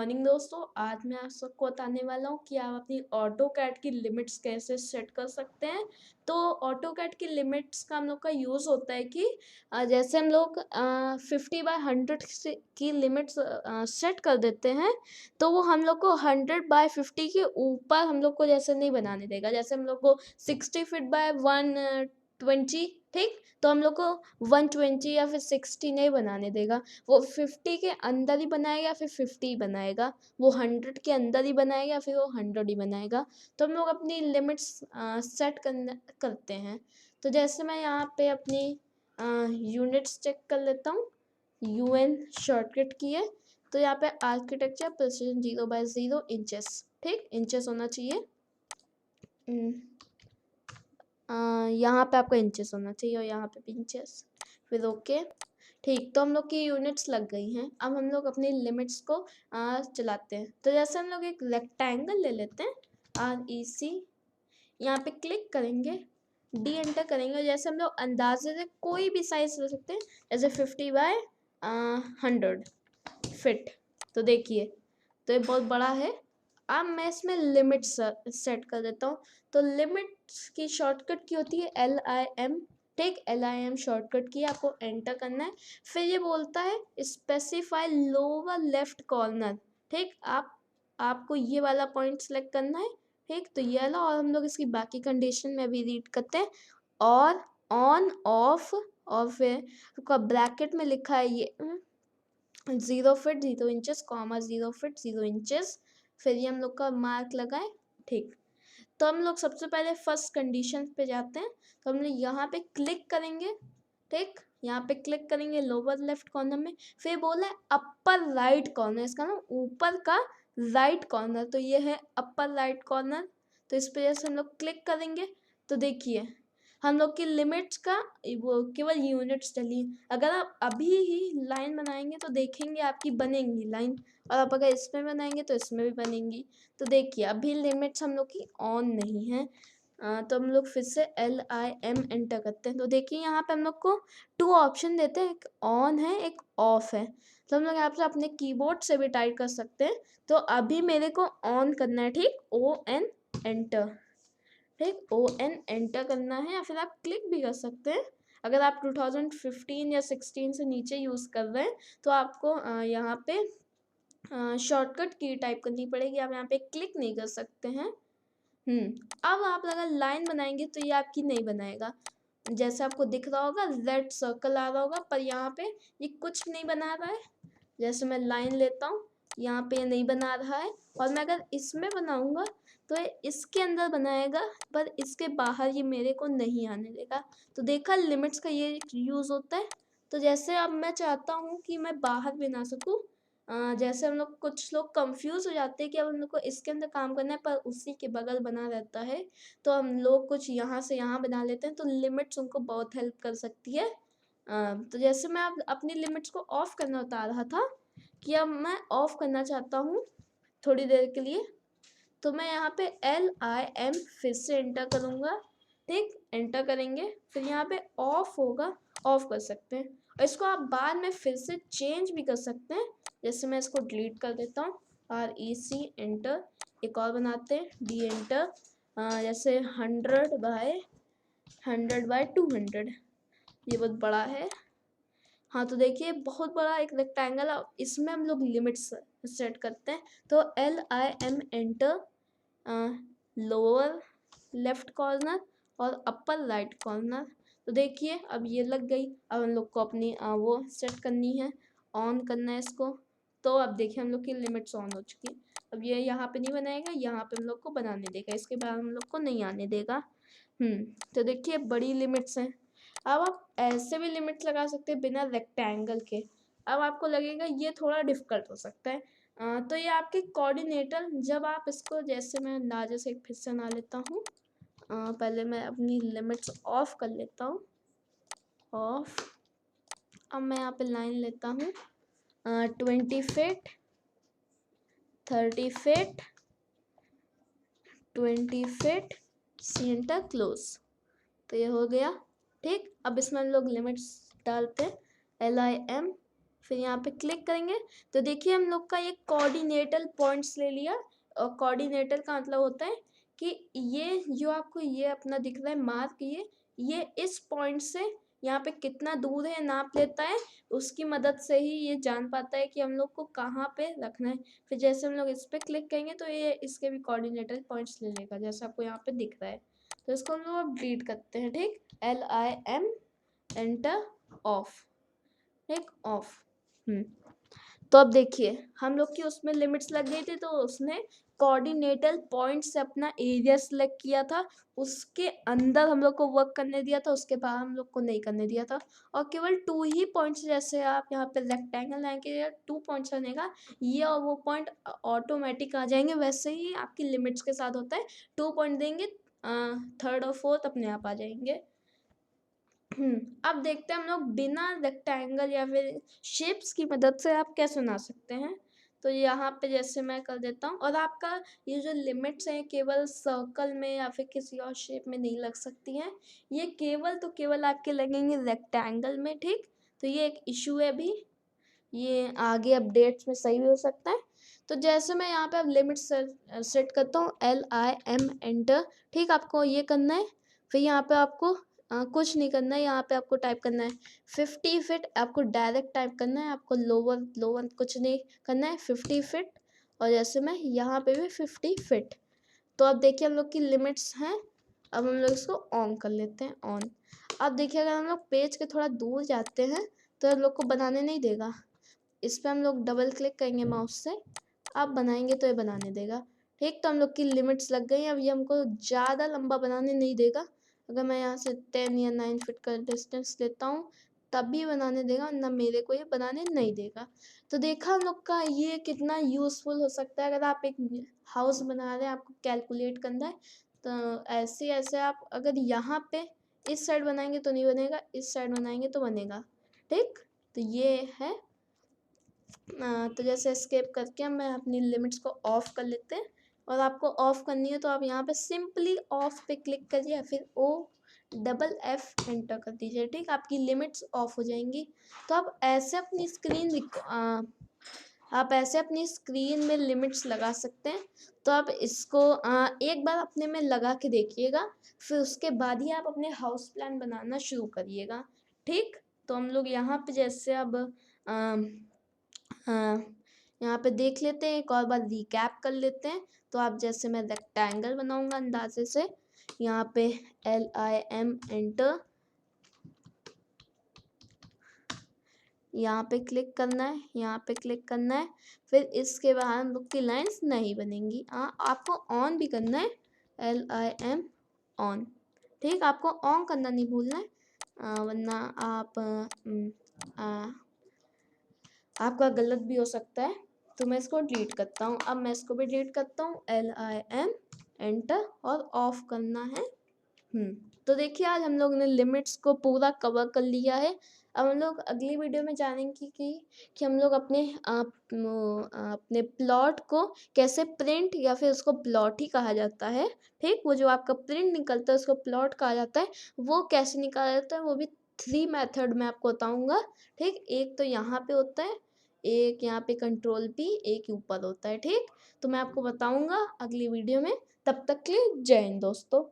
Morning दोस्तों। आज मैं आप सबको बताने वाला हूँ कि आप अपनी ऑटो कैड की लिमिट्स कैसे सेट कर सकते हैं। तो ऑटो कैड की लिमिट्स का हम लोग का यूज़ होता है कि जैसे हम लोग 50/100 की लिमिट्स सेट कर देते हैं, तो वो हम लोग को 100/50 के ऊपर हम लोग को जैसे नहीं बनाने देगा। जैसे हम लोग को 60 फीट बाय 120, ठीक, तो हम लोग को 120 या फिर 60 नहीं बनाने देगा। वो 50 के अंदर ही बनाएगा या फिर 50 ही बनाएगा। वो 100 के अंदर ही बनाएगा या फिर वो 100 ही बनाएगा। तो हम लोग अपनी लिमिट्स सेट करते हैं। तो जैसे मैं यहाँ पे अपनी यूनिट्स चेक कर लेता हूँ। UN शॉर्टकट की है, तो यहाँ पे आर्किटेक्चर प्रिसीजन 0/0 इंचेस, ठीक, इंचेस होना चाहिए। यहाँ पे आपका इंचेस होना चाहिए और यहाँ पे भी इंचेस, फिर ओके, ठीक। तो हम लोग की यूनिट्स लग गई हैं। अब हम लोग अपनी लिमिट्स को चलाते हैं। तो जैसे हम लोग एक रेक्टेंगल ले लेते हैं, REC, यहाँ पे क्लिक करेंगे, D एंटर करेंगे और जैसे हम लोग अंदाजे से कोई भी साइज ले सकते हैं, जैसे 50/100 फिट। तो देखिए, तो ये बहुत बड़ा है। अब मैं इसमें लिमिट सेट कर देता हूँ। तो लिमिट्स की शॉर्टकट की होती है LIM, ठीक, LIM शॉर्टकट की आपको एंटर करना है। फिर ये बोलता है स्पेसिफाई लोअर लेफ्ट कॉर्नर, ठीक, आपको ये वाला पॉइंट सेलेक्ट करना है, ठीक। तो ये वाला, और हम लोग इसकी बाकी कंडीशन में भी रीड करते हैं, और ऑन ऑफ, और फिर ब्रैकेट में लिखा है ये 0 फीट 0 इंचेस, 0 फीट 0 इंचेस। फिर ये हम लोग का मार्क लगाए, ठीक। तो हम लोग सबसे पहले फर्स्ट कंडीशन पे जाते हैं। तो हम लोग यहाँ पे क्लिक करेंगे, ठीक, यहाँ पे क्लिक करेंगे लोअर लेफ्ट कॉर्नर में। फिर बोला है अपर राइट कॉर्नर, इसका ना ऊपर का राइट कॉर्नर, तो ये है अपर राइट कॉर्नर। तो इस पे जैसे हम लोग क्लिक करेंगे, तो देखिए हम लोग की लिमिट्स का वो केवल यूनिट्स डली। अगर आप अभी ही लाइन बनाएंगे तो देखेंगे आपकी बनेंगी लाइन, और आप अगर इसमें बनाएंगे तो इसमें भी बनेंगी। तो देखिए अभी लिमिट्स हम लोग की ऑन नहीं है। तो हम लोग फिर से LIM एंटर करते हैं। तो देखिए यहाँ पे हम लोग को 2 ऑप्शन देते हैं, एक ऑन है एक ऑफ है। तो हम लोग यहाँ पे अपने कीबोर्ड से भी टाइप कर सकते हैं। तो अभी मेरे को ऑन करना है, ठीक, ON एंटर, ठीक, ON एंटर करना है, या फिर आप क्लिक भी कर सकते हैं। अगर आप 2015 या 16 से नीचे यूज़ कर रहे हैं तो आपको यहाँ पे शॉर्टकट की टाइप करनी पड़ेगी। आप यहाँ पे क्लिक नहीं कर सकते हैं। अब आप अगर लाइन बनाएंगे तो ये आपकी नहीं बनाएगा। जैसे आपको दिख रहा होगा रेड सर्कल आ रहा होगा, पर यहाँ पे ये कुछ नहीं बना रहा है। जैसे मैं लाइन लेता हूँ, यहाँ पे ये नहीं बना रहा है, और मैं अगर इसमें बनाऊंगा तो ये इसके अंदर बनाएगा, पर इसके बाहर ये मेरे को नहीं आने देगा। तो देखा, लिमिट्स का ये यूज़ होता है। तो जैसे अब मैं चाहता हूँ कि मैं बाहर बना सकूँ, जैसे हम लोग कुछ लोग कंफ्यूज हो जाते हैं कि अब हम लोग को इसके अंदर काम करना है पर उसी के बगल बना रहता है, तो हम लोग कुछ यहाँ से यहाँ बना लेते हैं। तो लिमिट्स उनको बहुत हेल्प कर सकती है। तो जैसे मैं अब अपनी लिमिट्स को ऑफ करना बता रहा था कि अब मैं ऑफ करना चाहता हूँ थोड़ी देर के लिए। तो मैं यहाँ पे LIM फिर से एंटर करूँगा, ठीक, एंटर करेंगे, फिर यहाँ पे ऑफ होगा, ऑफ कर सकते हैं। और इसको आप बाद में फिर से चेंज भी कर सकते हैं। जैसे मैं इसको डिलीट कर देता हूँ, REC एंटर, एक और बनाते हैं, D एंटर, जैसे 100/200, ये बहुत बड़ा है। हाँ, तो देखिए बहुत बड़ा एक रेक्टेंगल है, इसमें हम लोग लिमिट्स सेट करते हैं। तो LIM enter, lower left corner और अपर राइट कॉर्नर। तो देखिए अब ये लग गई। अब हम लोग को अपनी वो सेट करनी है, ऑन करना है इसको। तो अब देखिए हम लोग की लिमिट्स ऑन हो चुकी है। अब ये यहाँ पे नहीं बनाएगा, यहाँ पे हम लोग को बनाने देगा, इसके बाद हम लोग को नहीं आने देगा। तो देखिए बड़ी लिमिट्स हैं। अब आप ऐसे भी लिमिट्स लगा सकते हैं बिना रेक्टेंगल के। अब आपको लगेगा ये थोड़ा डिफिकल्ट हो सकता है। तो ये आपके कोऑर्डिनेटर, जब आप इसको, जैसे मैं अंदाजे से एक फिर से बना लेता हूँ। पहले मैं अपनी लिमिट्स ऑफ कर लेता हूँ, ऑफ। अब मैं यहाँ पे लाइन लेता हूँ, 20 feet 30 feet 20 feet, centre close. तो ये हो गया, ठीक। अब इसमें हम लोग लिमिट्स डालते हैं, LIM फिर यहाँ पे क्लिक करेंगे तो देखिए हम लोग का ये कोऑर्डिनेटल पॉइंट्स ले लिया। और कोऑर्डिनेटर का मतलब होता है कि ये जो आपको ये अपना दिख रहा है मार्क, ये इस पॉइंट से यहाँ पे कितना दूर है नाप लेता है। उसकी मदद से ही ये जान पाता है कि हम लोग को कहाँ पे रखना है। फिर जैसे हम लोग इस पर क्लिक करेंगे तो ये इसके भी कोऑर्डिनेटर पॉइंट्स ले लेगा, जैसे आपको यहाँ पे दिख रहा है। तो इसको हम लोग अब डिलीट करते हैं। ठीक, LIM एंटर ऑफ। ठीक, ऑफ। तो अब देखिए हम लोग की उसमें लिमिट्स लग गई थी, तो उसने कोऑर्डिनेटर पॉइंट से अपना एरिया सेलेक्ट किया था, उसके अंदर हम लोग को वर्क करने दिया था, उसके बाद हम लोग को नहीं करने दिया था। और केवल 2 ही पॉइंट्स, जैसे आप यहाँ पे रेक्टेंगल लाएंगे या 2 पॉइंट्स बनेगा, ये और वो पॉइंट ऑटोमेटिक आ जाएंगे। वैसे ही आपकी लिमिट्स के साथ होता है, 2 पॉइंट देंगे, थर्ड और फोर्थ अपने आप आ जाएंगे। अब देखते हैं हम लोग बिना रेक्टेंगल या फिर शेप्स की मदद से आप कैसे बना सकते हैं। तो यहाँ पे जैसे मैं कर देता हूँ, और आपका ये जो लिमिट्स हैं केवल सर्कल में या फिर किसी और शेप में नहीं लग सकती हैं, ये केवल आपके लगेंगे रेक्टेंगल में। ठीक, तो ये एक इशू है अभी, ये आगे अपडेट्स में सही भी हो सकता है। तो जैसे मैं यहाँ पे अब लिमिट सेट करता हूँ, LIM एंटर। ठीक, आपको ये करना है। फिर यहाँ पे आपको कुछ नहीं करना है, यहाँ पे आपको टाइप करना है 50 फीट। आपको डायरेक्ट टाइप करना है, आपको लोअर कुछ नहीं करना है, 50 फीट। और जैसे मैं यहाँ पे भी 50 फीट। तो अब देखिए हम लोग की लिमिट्स हैं। अब हम लोग इसको ऑन कर लेते हैं, ऑन। अब देखिए अगर हम लोग पेज के थोड़ा दूर जाते हैं तो हम लोग को बनाने नहीं देगा। इस पर हम लोग डबल क्लिक करेंगे माउस से, आप बनाएंगे तो ये बनाने देगा। ठीक, तो हम लोग की लिमिट्स लग गई। अब ये हमको ज़्यादा लंबा बनाने नहीं देगा। अगर मैं यहाँ से 10 या 9 फीट का डिस्टेंस लेता हूँ तब भी बनाने देगा, वरना मेरे को ये बनाने नहीं देगा। तो देखा हम लोग का ये कितना यूज़फुल हो सकता है। अगर आप एक हाउस बना रहे हैं, आपको कैलकुलेट करना है, तो ऐसे आप अगर यहाँ पे इस साइड बनाएंगे तो नहीं बनेगा, इस साइड बनाएंगे तो बनेगा। ठीक, तो ये है। तो जैसे एस्केप करके मैं अपनी लिमिट्स को ऑफ कर लेते हैं। और आपको ऑफ करनी है तो आप यहाँ पे सिंपली ऑफ पे क्लिक करिए, फिर OFF एंटर कर दीजिए। ठीक, आपकी लिमिट्स ऑफ हो जाएंगी। तो आप ऐसे अपनी स्क्रीन में लिमिट्स लगा सकते हैं। तो आप इसको एक बार अपने में लगा के देखिएगा, फिर उसके बाद ही आप अपने हाउस प्लान बनाना शुरू करिएगा। ठीक, तो हम लोग यहाँ पे जैसे अब यहाँ पे देख लेते हैं, एक और बार रिकैप कर लेते हैं। तो आप जैसे मैं रेक्टेंगल बनाऊंगा अंदाजे से, यहाँ पे LIM एंटर, यहाँ पे क्लिक करना है, यहाँ पे क्लिक करना है। फिर इसके बाद हम लोग की लाइन्स नहीं बनेंगी। आपको ऑन भी करना है, LIM ऑन। ठीक, आपको ऑन करना नहीं भूलना है, वरना आपका गलत भी हो सकता है। तो मैं इसको डिलीट करता हूँ। अब मैं इसको भी डिलीट करता हूँ, LIM एंटर, और ऑफ करना है। तो देखिए आज हम लोग ने लिमिट्स को पूरा कवर कर लिया है। अब हम लोग अगली वीडियो में जानेंगे कि हम लोग अपने प्लॉट को कैसे प्रिंट, या फिर उसको प्लॉट ही कहा जाता है। ठीक, वो जो आपका प्रिंट निकलता है उसको प्लॉट कहा जाता है। वो कैसे निकाला जाता है वो भी 3 मेथड में आपको बताऊंगा। ठीक, एक तो यहाँ पे होता है, एक यहाँ पे Ctrl+P, एक ऊपर होता है। ठीक, तो मैं आपको बताऊंगा अगली वीडियो में। तब तक के लिए जय हिंद दोस्तों।